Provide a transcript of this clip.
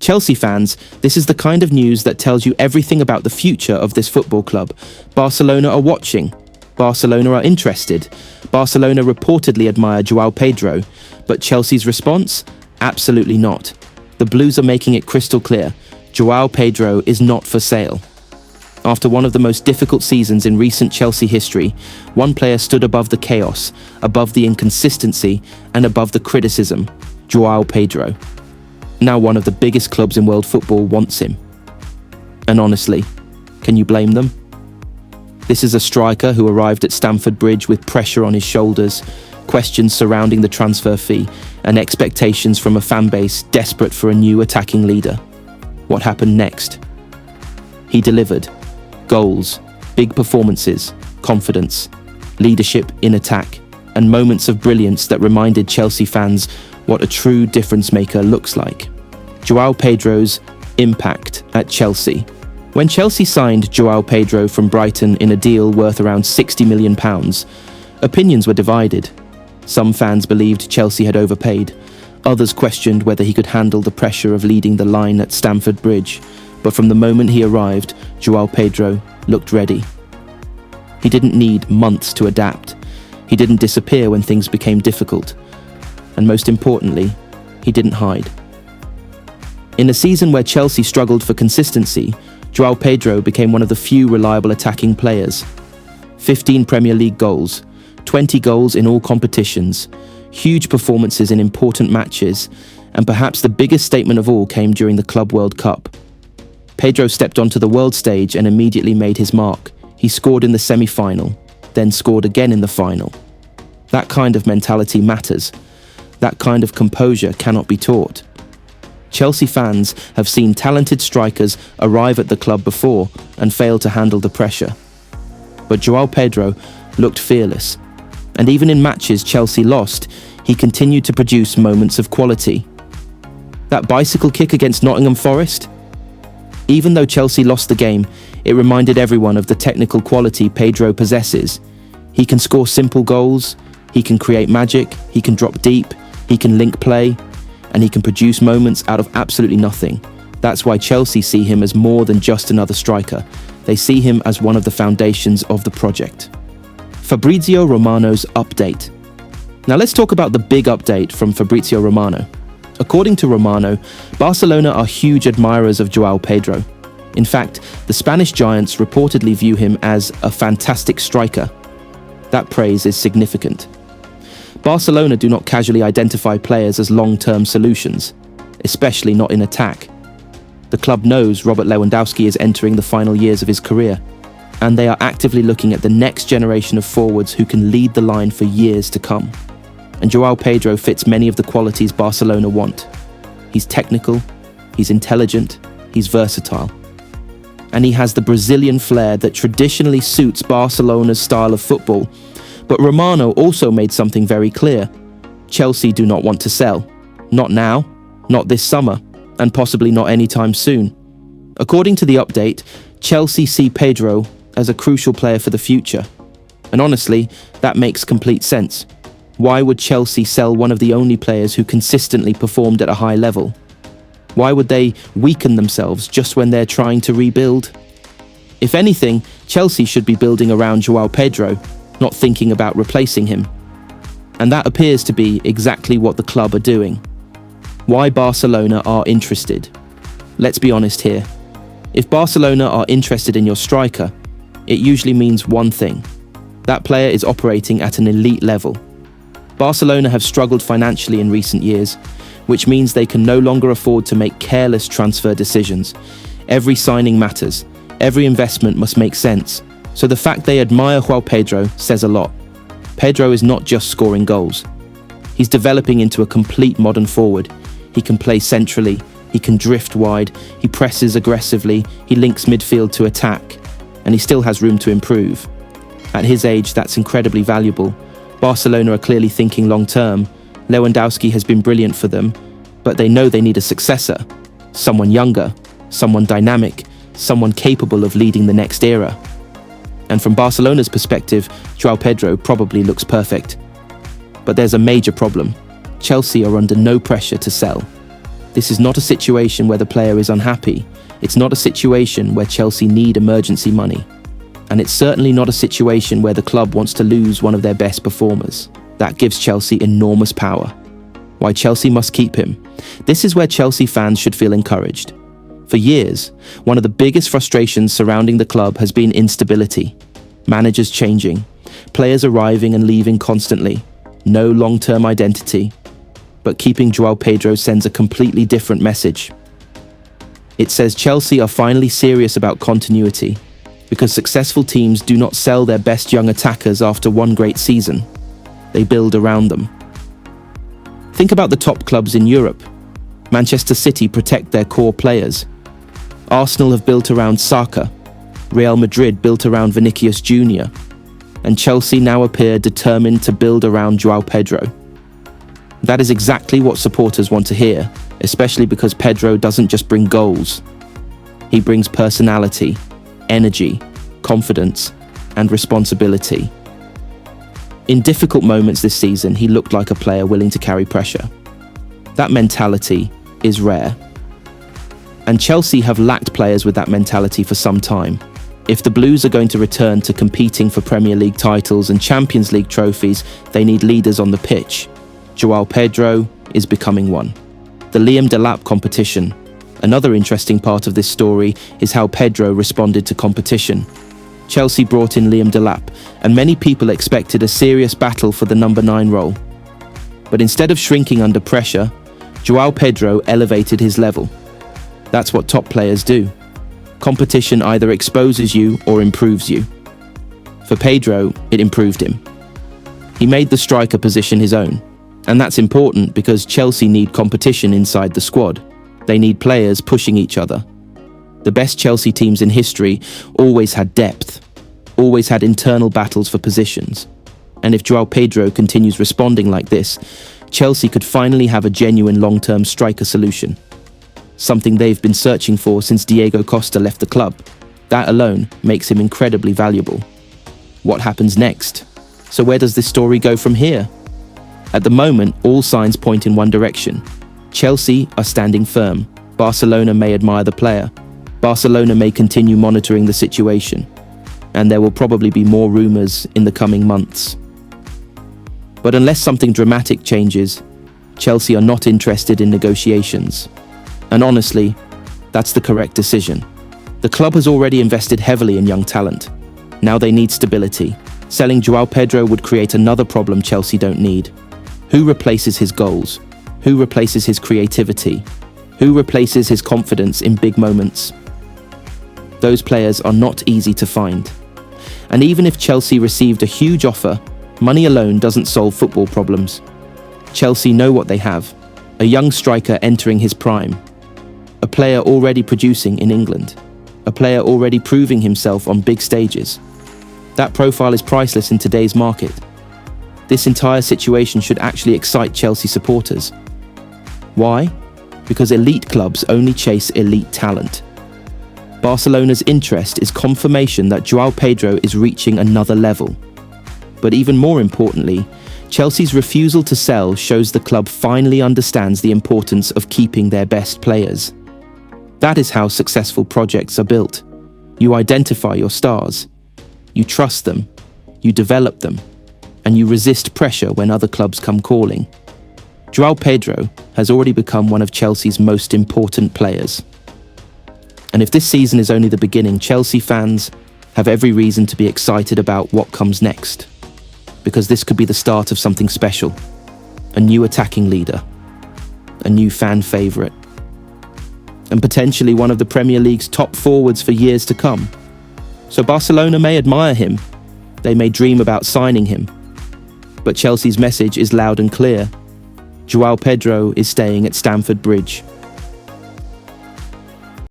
Chelsea fans, this is the kind of news that tells you everything about the future of this football club. Barcelona are watching. Barcelona are interested. Barcelona reportedly admire Joao Pedro, but Chelsea's response? Absolutely not. The Blues are making it crystal clear. Joao Pedro is not for sale. After one of the most difficult seasons in recent Chelsea history, one player stood above the chaos, above the inconsistency, and above the criticism: Joao Pedro. Now one of the biggest clubs in world football wants him. And honestly, can you blame them? This is a striker who arrived at Stamford Bridge with pressure on his shoulders, questions surrounding the transfer fee, and expectations from a fan base desperate for a new attacking leader. What happened next? He delivered. Goals, big performances, confidence, leadership in attack, and moments of brilliance that reminded Chelsea fans what a true difference maker looks like. Joao Pedro's impact at Chelsea. When Chelsea signed Joao Pedro from Brighton in a deal worth around £60 million, opinions were divided. Some fans believed Chelsea had overpaid. Others questioned whether he could handle the pressure of leading the line at Stamford Bridge. But from the moment he arrived, Joao Pedro looked ready. He didn't need months to adapt. He didn't disappear when things became difficult. And most importantly, he didn't hide. In a season where Chelsea struggled for consistency, Joao Pedro became one of the few reliable attacking players. 15 Premier League goals, 20 goals in all competitions, huge performances in important matches, and perhaps the biggest statement of all came during the Club World Cup. Pedro stepped onto the world stage and immediately made his mark. He scored in the semi-final, then scored again in the final. That kind of mentality matters. That kind of composure cannot be taught. Chelsea fans have seen talented strikers arrive at the club before and fail to handle the pressure. But Joao Pedro looked fearless. And even in matches Chelsea lost, he continued to produce moments of quality. That bicycle kick against Nottingham Forest? Even though Chelsea lost the game, it reminded everyone of the technical quality Pedro possesses. He can score simple goals, he can create magic, he can drop deep, he can link play, and he can produce moments out of absolutely nothing. That's why Chelsea see him as more than just another striker. They see him as one of the foundations of the project. Fabrizio Romano's update. Now let's talk about the big update from Fabrizio Romano. According to Romano, Barcelona are huge admirers of Joao Pedro. In fact, the Spanish giants reportedly view him as a fantastic striker. That praise is significant. Barcelona do not casually identify players as long-term solutions, especially not in attack. The club knows Robert Lewandowski is entering the final years of his career, and they are actively looking at the next generation of forwards who can lead the line for years to come. And Joao Pedro fits many of the qualities Barcelona want. He's technical, he's intelligent, he's versatile. And he has the Brazilian flair that traditionally suits Barcelona's style of football. But Romano also made something very clear. Chelsea do not want to sell. Not now, not this summer, and possibly not anytime soon. According to the update, Chelsea see Pedro as a crucial player for the future. And honestly, that makes complete sense. Why would Chelsea sell one of the only players who consistently performed at a high level? Why would they weaken themselves just when they're trying to rebuild? If anything, Chelsea should be building around Joao Pedro, not thinking about replacing him. And that appears to be exactly what the club are doing. Why Barcelona are interested? Let's be honest here. If Barcelona are interested in your striker, it usually means one thing. That player is operating at an elite level. Barcelona have struggled financially in recent years, which means they can no longer afford to make careless transfer decisions. Every signing matters. Every investment must make sense. So the fact they admire Joao Pedro says a lot. Pedro is not just scoring goals. He's developing into a complete modern forward. He can play centrally, he can drift wide, he presses aggressively, he links midfield to attack, and he still has room to improve. At his age, that's incredibly valuable. Barcelona are clearly thinking long-term. Lewandowski has been brilliant for them, but they know they need a successor. Someone younger, someone dynamic, someone capable of leading the next era. And from Barcelona's perspective, Joao Pedro probably looks perfect. But there's a major problem. Chelsea are under no pressure to sell. This is not a situation where the player is unhappy. It's not a situation where Chelsea need emergency money. And it's certainly not a situation where the club wants to lose one of their best performers. That gives Chelsea enormous power. Why Chelsea must keep him. This is where Chelsea fans should feel encouraged. For years, one of the biggest frustrations surrounding the club has been instability. Managers changing, players arriving and leaving constantly, no long-term identity. But keeping Joao Pedro sends a completely different message. It says Chelsea are finally serious about continuity, because successful teams do not sell their best young attackers after one great season. They build around them. Think about the top clubs in Europe. Manchester City protect their core players. Arsenal have built around Saka. Real Madrid built around Vinicius Jr. And Chelsea now appear determined to build around Joao Pedro. That is exactly what supporters want to hear, especially because Pedro doesn't just bring goals. He brings personality, energy, confidence, and responsibility. In difficult moments this season, he looked like a player willing to carry pressure. That mentality is rare. And Chelsea have lacked players with that mentality for some time. If the Blues are going to return to competing for Premier League titles and Champions League trophies, they need leaders on the pitch. Joao Pedro is becoming one. The Liam Delap competition. Another interesting part of this story is how Pedro responded to competition. Chelsea brought in Liam Delap, and many people expected a serious battle for the number 9 role. But instead of shrinking under pressure, Joao Pedro elevated his level. That's what top players do. Competition either exposes you or improves you. For Pedro, it improved him. He made the striker position his own. And that's important because Chelsea need competition inside the squad. They need players pushing each other. The best Chelsea teams in history always had depth, always had internal battles for positions. And if Joao Pedro continues responding like this, Chelsea could finally have a genuine long-term striker solution. Something they've been searching for since Diego Costa left the club. That alone makes him incredibly valuable. What happens next? So where does this story go from here? At the moment, all signs point in one direction. Chelsea are standing firm. Barcelona may admire the player. Barcelona may continue monitoring the situation. And there will probably be more rumours in the coming months. But unless something dramatic changes, Chelsea are not interested in negotiations. And honestly, that's the correct decision. The club has already invested heavily in young talent. Now they need stability. Selling Joao Pedro would create another problem Chelsea don't need. Who replaces his goals? Who replaces his creativity? Who replaces his confidence in big moments? Those players are not easy to find. And even if Chelsea received a huge offer, money alone doesn't solve football problems. Chelsea know what they have. A young striker entering his prime. A player already producing in England. A player already proving himself on big stages. That profile is priceless in today's market. This entire situation should actually excite Chelsea supporters. Why? Because elite clubs only chase elite talent. Barcelona's interest is confirmation that Joao Pedro is reaching another level. But even more importantly, Chelsea's refusal to sell shows the club finally understands the importance of keeping their best players. That is how successful projects are built. You identify your stars. You trust them. You develop them. And you resist pressure when other clubs come calling. Joao Pedro has already become one of Chelsea's most important players. And if this season is only the beginning, Chelsea fans have every reason to be excited about what comes next. Because this could be the start of something special. A new attacking leader. A new fan favourite. And potentially one of the Premier League's top forwards for years to come. So Barcelona may admire him. They may dream about signing him. But Chelsea's message is loud and clear. Joao Pedro is staying at Stamford Bridge.